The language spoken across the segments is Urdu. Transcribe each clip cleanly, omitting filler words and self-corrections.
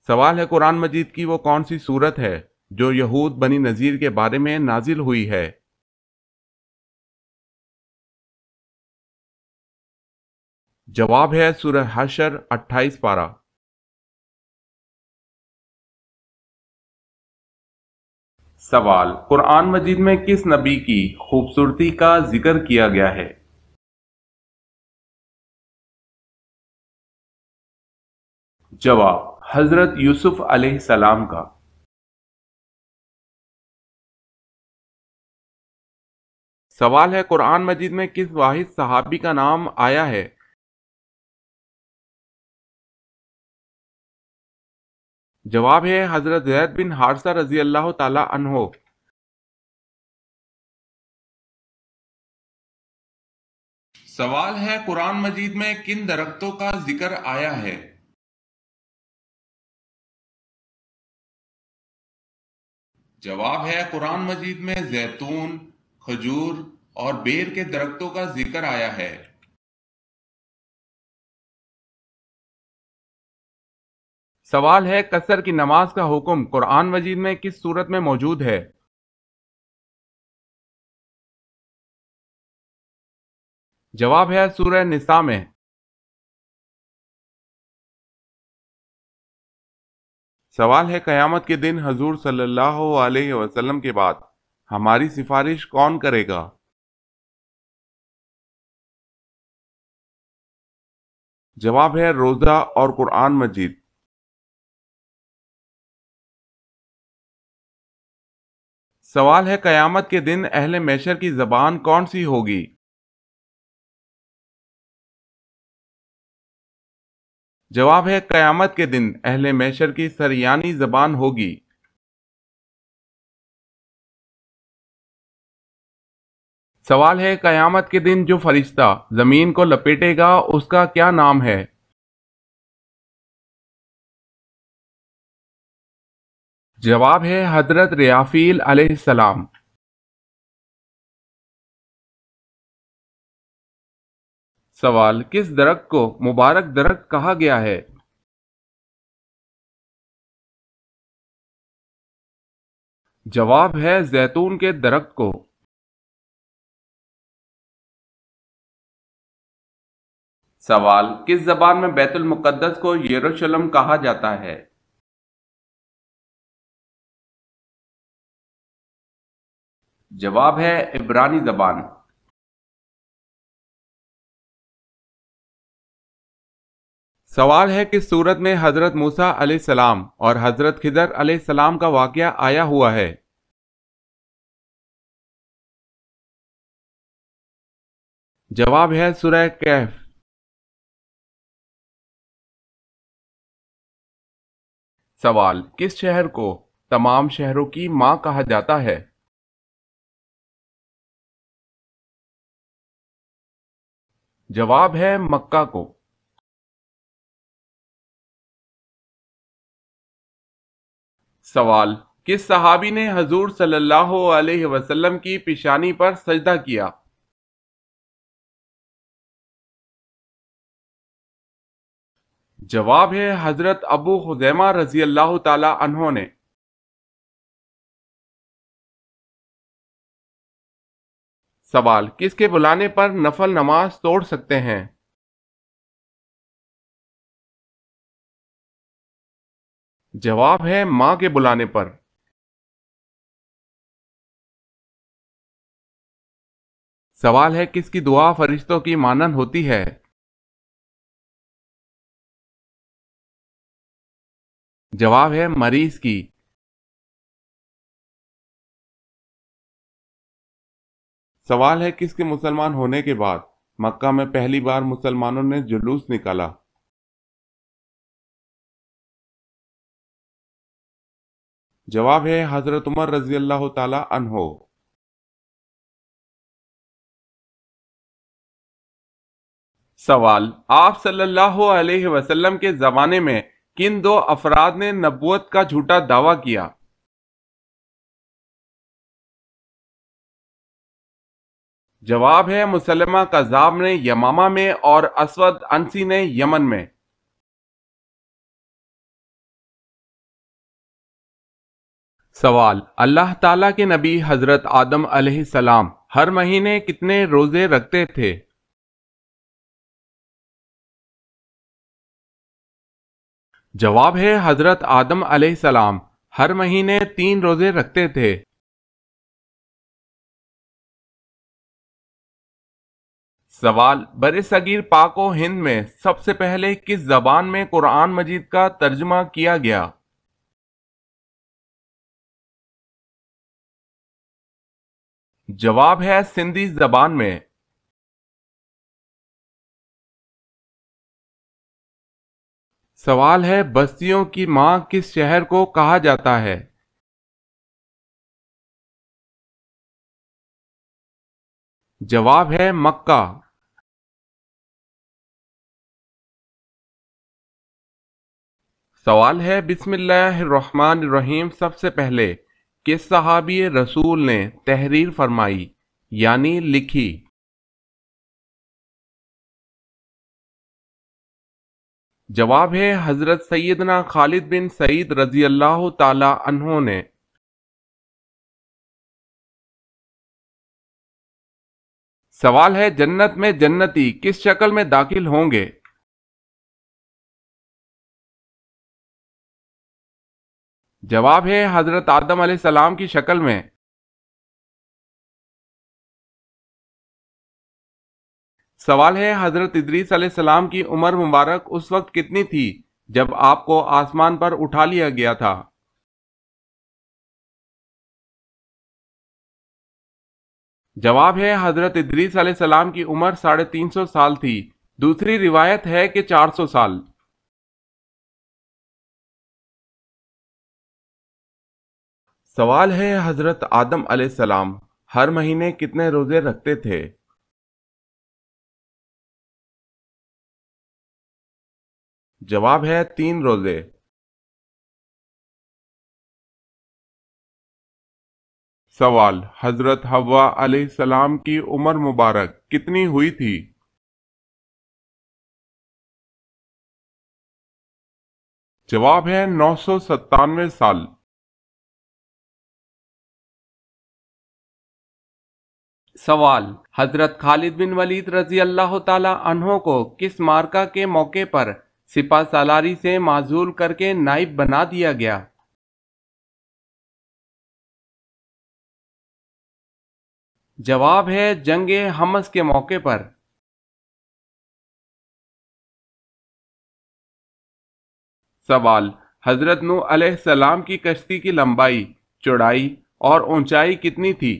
سوال ہے قرآن مجید کی وہ کون سی سورت ہے جو یہود بنی نذیر کے بارے میں نازل ہوئی ہے؟ جواب ہے سورہ حشر 28 پارہ۔ سوال: قرآن مجید میں کس نبی کی خوبصورتی کا ذکر کیا گیا ہے؟ جواب: حضرت یوسف علیہ السلام کا۔ سوال ہے قرآن مجید میں کس واحد صحابی کا نام آیا ہے؟ جواب ہے حضرت زید بن حارثہ رضی اللہ تعالی عنہ۔ سوال ہے قرآن مجید میں کن درختوں کا ذکر آیا ہے؟ جواب ہے قرآن مجید میں زیتون، کھجور اور بیر کے درختوں کا ذکر آیا ہے۔ سوال ہے قصر کی نماز کا حکم قرآن مجید میں کس صورت میں موجود ہے؟ جواب ہے سورہ نساء میں۔ سوال ہے قیامت کے دن حضور صلی اللہ علیہ وسلم کے بعد ہماری سفارش کون کرے گا؟ جواب ہے روزہ اور قرآن مجید۔ سوال ہے قیامت کے دن اہل محشر کی زبان کون سی ہوگی؟ جواب ہے قیامت کے دن اہل محشر کی سریانی زبان ہوگی۔ سوال ہے قیامت کے دن جو فرشتہ زمین کو لپیٹے گا اس کا کیا نام ہے؟ جواب ہے حضرت ریافیل علیہ السلام۔ سوال: کس درخت کو مبارک درخت کہا گیا ہے؟ جواب ہے زیتون کے درخت کو۔ سوال: کس زبان میں بیت المقدس کو یروشلم کہا جاتا ہے؟ جواب ہے عبرانی زبان۔ سوال ہے کس سورت میں حضرت موسیٰ علیہ السلام اور حضرت خضر علیہ السلام کا واقعہ آیا ہوا ہے؟ جواب ہے سورہ کہف۔ سوال: کس شہر کو تمام شہروں کی ماں کہا جاتا ہے؟ جواب ہے مکہ کو۔ سوال: کس صحابی نے حضور صلی اللہ علیہ وسلم کی پیشانی پر سجدہ کیا؟ جواب ہے حضرت ابو خزیمہ رضی اللہ تعالی عنہ نے۔ سوال: کس کے بلانے پر نفل نماز توڑ سکتے ہیں؟ جواب ہے ماں کے بلانے پر۔ سوال ہے کس کی دعا فرشتوں کی مانند ہوتی ہے؟ جواب ہے مریض کی۔ سوال ہے کس کے مسلمان ہونے کے بعد مکہ میں پہلی بار مسلمانوں نے جلوس نکالا؟ جواب ہے حضرت عمر رضی اللہ تعالی عنہ۔ سوال: آپ صلی اللہ علیہ وسلم کے زمانے میں کن دو افراد نے نبوت کا جھوٹا دعویٰ کیا؟ جواب ہے مسلمہ کذاب نے یمامہ میں اور اسود عنسی نے یمن میں۔ سوال: اللہ تعالیٰ کے نبی حضرت آدم علیہ السلام ہر مہینے کتنے روزے رکھتے تھے؟ جواب ہے حضرت آدم علیہ السلام ہر مہینے 3 روزے رکھتے تھے۔ سوال: برصغیر پاک و ہند میں سب سے پہلے کس زبان میں قرآن مجید کا ترجمہ کیا گیا؟ جواب ہے سندھی زبان میں۔ سوال ہے بستیوں کی ماں کس شہر کو کہا جاتا ہے؟ جواب ہے مکہ۔ سوال ہے بسم اللہ الرحمن الرحیم سب سے پہلے کس صحابی رسول نے تحریر فرمائی یعنی لکھی؟ جواب ہے حضرت سیدنا خالد بن سعید رضی اللہ تعالی عنہ نے۔ سوال ہے جنت میں جنتی کس شکل میں داخل ہوں گے؟ جواب ہے حضرت آدم علیہ السلام کی شکل میں۔ سوال ہے حضرت ادریس علیہ السلام کی عمر مبارک اس وقت کتنی تھی جب آپ کو آسمان پر اٹھا لیا گیا تھا؟ جواب ہے حضرت ادریس علیہ السلام کی عمر 350 سال تھی، دوسری روایت ہے کہ 400 سال۔ سوال ہے حضرت آدم علیہ السلام ہر مہینے کتنے روزے رکھتے تھے؟ جواب ہے 3 روزے۔ سوال: حضرت حوا علیہ السلام کی عمر مبارک کتنی ہوئی تھی؟ جواب ہے 997 سال۔ سوال: حضرت خالد بن ولید رضی اللہ تعالی عنہ کو کس معرکہ کے موقع پر سپہ سالاری سے معزول کر کے نائب بنا دیا گیا؟ جواب ہے جنگ حمص کے موقع پر۔ سوال: حضرت نوح علیہ السلام کی کشتی کی لمبائی، چوڑائی اور اونچائی کتنی تھی؟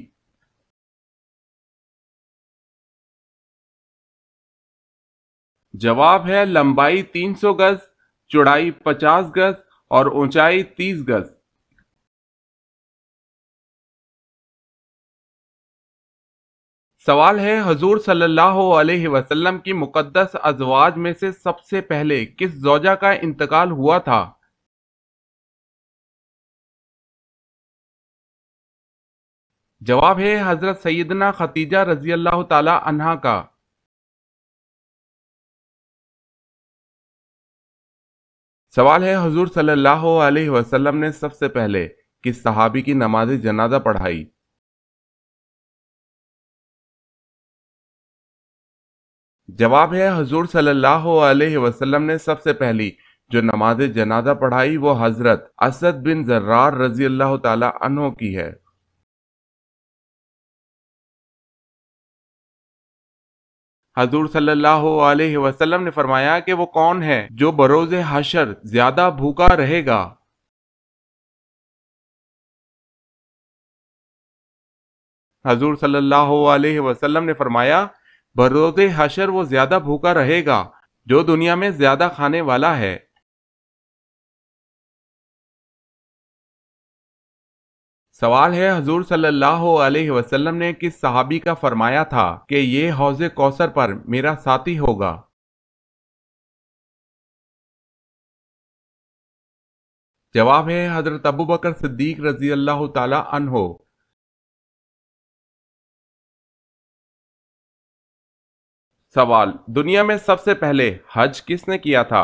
جواب ہے لمبائی 300 گز، چوڑائی 50 گز اور اونچائی 30 گز۔ سوال ہے حضور صلی اللہ علیہ وسلم کی مقدس ازواج میں سے سب سے پہلے کس زوجہ کا انتقال ہوا تھا؟ جواب ہے حضرت سیدنا خدیجہ رضی اللہ تعالی عنہا کا۔ سوال ہے حضور صلی اللہ علیہ وسلم نے سب سے پہلے کس صحابی کی نماز جنازہ پڑھائی؟ جواب ہے حضور صلی اللہ علیہ وسلم نے سب سے پہلی جو نماز جنازہ پڑھائی وہ حضرت اسد بن زرار رضی اللہ تعالی عنہ کی ہے۔ حضور صلی اللہ علیہ وسلم نے فرمایا کہ وہ کون ہے جو بروز حشر زیادہ بھوکا رہے گا؟ حضور صلی اللہ علیہ وسلم نے فرمایا بروز حشر وہ زیادہ بھوکا رہے گا جو دنیا میں زیادہ کھانے والا ہے۔ سوال ہے حضور صلی اللہ علیہ وسلم نے کس صحابی کا فرمایا تھا کہ یہ حوض کوثر پر میرا ساتھی ہوگا؟ جواب ہے حضرت ابوبکر صدیق رضی اللہ تعالی عنہ۔ سوال: دنیا میں سب سے پہلے حج کس نے کیا تھا؟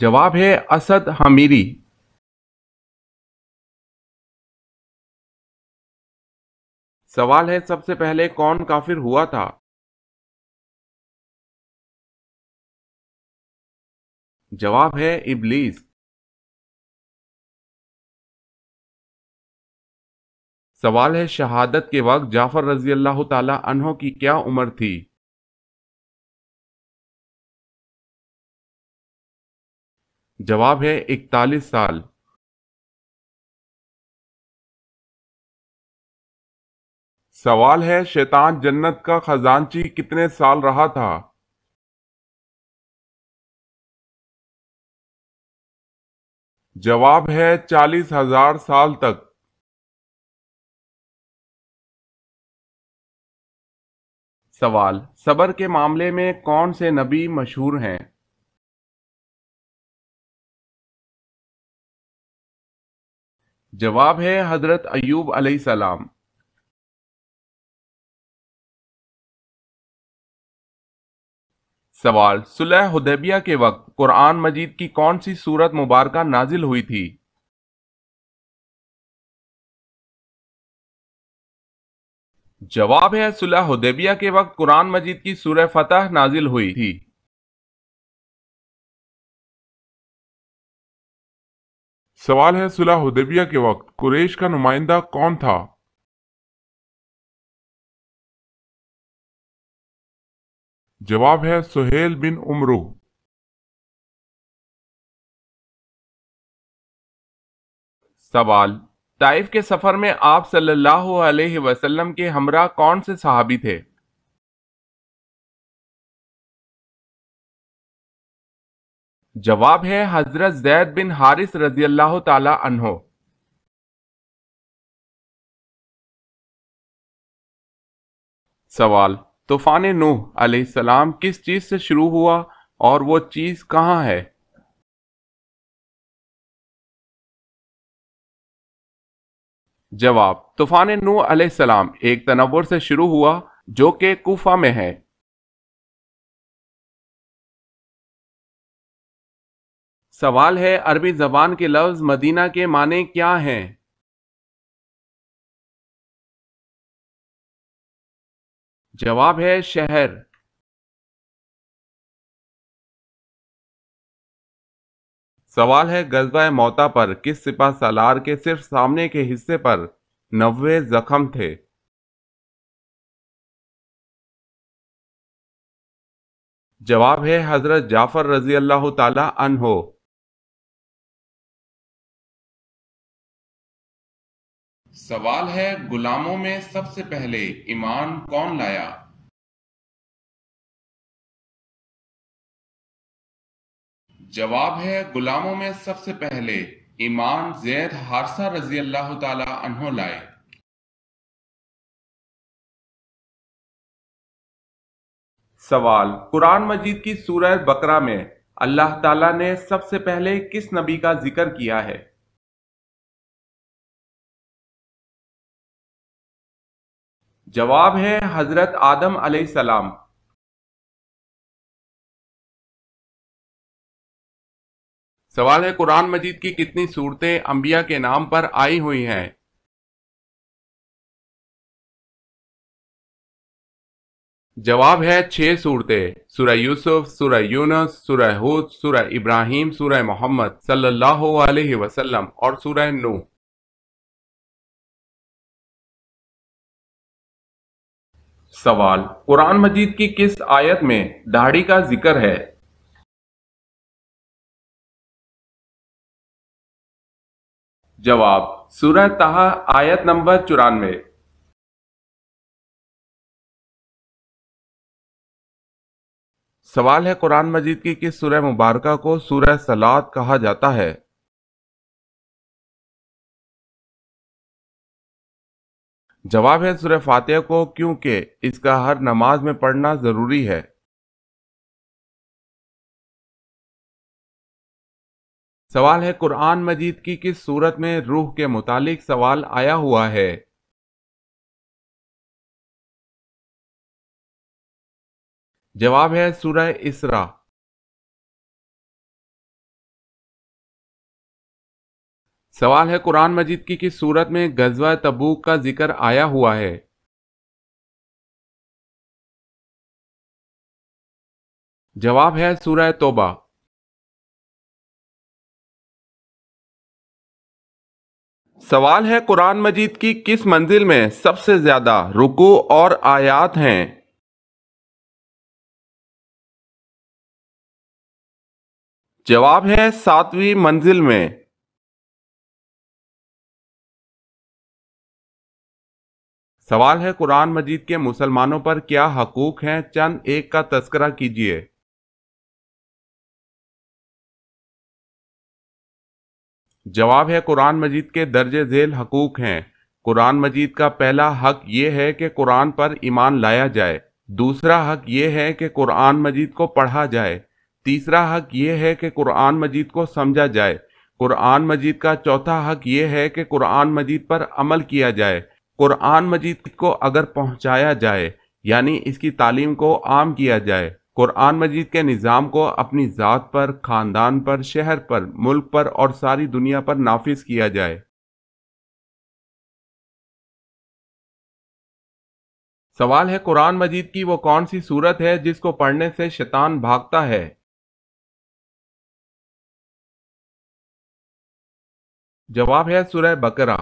جواب ہے اسد حمیری۔ سوال ہے سب سے پہلے کون کافر ہوا تھا؟ جواب ہے ابلیس۔ سوال ہے شہادت کے وقت جعفر رضی اللہ تعالی عنہ کی کیا عمر تھی؟ جواب ہے 41 سال۔ سوال ہے شیطان جنت کا خزانچی کتنے سال رہا تھا؟ جواب ہے 40,000 سال تک۔ سوال صبر کے معاملے میں کون سے نبی مشہور ہیں؟ جواب ہے حضرت ایوب علیہ السلام۔ سوال صلح حدیبیہ کے وقت قرآن مجید کی کون سی سورت مبارکہ نازل ہوئی تھی؟ جواب ہے صلح حدیبیہ کے وقت قرآن مجید کی سورہ فتح نازل ہوئی تھی۔ سوال ہے صلح حدیبیہ کے وقت قریش کا نمائندہ کون تھا؟ جواب ہے سہیل بن عمرو۔ سوال طائف کے سفر میں آپ صلی اللہ علیہ وسلم کے ہمراہ کون سے صحابی تھے؟ جواب ہے حضرت زید بن حارث رضی اللہ تعالی عنہ۔ سوال طوفان نوح علیہ السلام کس چیز سے شروع ہوا اور وہ چیز کہاں ہے؟ جواب طوفان نوح علیہ السلام ایک تنور سے شروع ہوا جو کہ کوفہ میں ہے۔ سوال ہے عربی زبان کے لفظ مدینہ کے معنی کیا ہیں؟ جواب ہے شہر۔ سوال ہے غزوہ موتا پر کس سپہ سالار کے صرف سامنے کے حصے پر 90 زخم تھے؟ جواب ہے حضرت جعفر رضی اللہ تعالی عنہ۔ سوال ہے غلاموں میں سب سے پہلے ایمان کون لایا؟ جواب ہے غلاموں میں سب سے پہلے ایمان زید حارثہ رضی اللہ تعالی عنہ لائے۔ سوال قرآن مجید کی سورہ بقرہ میں اللہ تعالیٰ نے سب سے پہلے کس نبی کا ذکر کیا ہے؟ جواب ہے حضرت آدم علیہ السلام۔ سوال ہے قرآن مجید کی کتنی سورتیں انبیاء کے نام پر آئی ہوئی ہیں؟ جواب ہے 6 سورتیں، سورہ یوسف، سورہ یونس، سورہ ہود، سورہ ابراہیم، سورہ محمد صلی اللہ علیہ وسلم اور سورہ نوح۔ سوال قرآن مجید کی کس آیت میں داڑھی کا ذکر ہے؟ جواب سورہ طٰہٰ آیت نمبر 94۔ سوال ہے قرآن مجید کی کس سورہ مبارکہ کو سورہ صلات کہا جاتا ہے؟ جواب ہے سورہ فاتحہ کو کیونکہ اس کا ہر نماز میں پڑھنا ضروری ہے۔ سوال ہے قرآن مجید کی کس سورت میں روح کے متعلق سوال آیا ہوا ہے؟ جواب ہے سورہ اسراء۔ سوال ہے قرآن مجید کی کس سورت میں غزوہ تبوک کا ذکر آیا ہوا ہے؟ جواب ہے سورہ توبہ۔ سوال ہے قرآن مجید کی کس منزل میں سب سے زیادہ رکوع اور آیات ہیں؟ جواب ہے 7ویں منزل میں۔ سوال ہے قرآن مجید کے مسلمانوں پر کیا حقوق ہیں؟ چند ایک کا تذکرہ کیجیے۔ جواب ہے قرآن مجید کے درج ذیل حقوق ہیں۔ قرآن مجید کا پہلا حق یہ ہے کہ قرآن پر ایمان لایا جائے، دوسرا حق یہ ہے کہ قرآن مجید کو پڑھا جائے، تیسرا حق یہ ہے کہ قرآن مجید کو سمجھا جائے، قرآن مجید کا چوتھا حق یہ ہے کہ قرآن مجید پر عمل کیا جائے، قرآن مجید کو اگر پہنچایا جائے یعنی اس کی تعلیم کو عام کیا جائے، قرآن مجید کے نظام کو اپنی ذات پر، خاندان پر، شہر پر، ملک پر اور ساری دنیا پر نافذ کیا جائے۔ سوال ہے قرآن مجید کی وہ کون سی سورت ہے جس کو پڑھنے سے شیطان بھاگتا ہے؟ جواب ہے سورہ بقرہ۔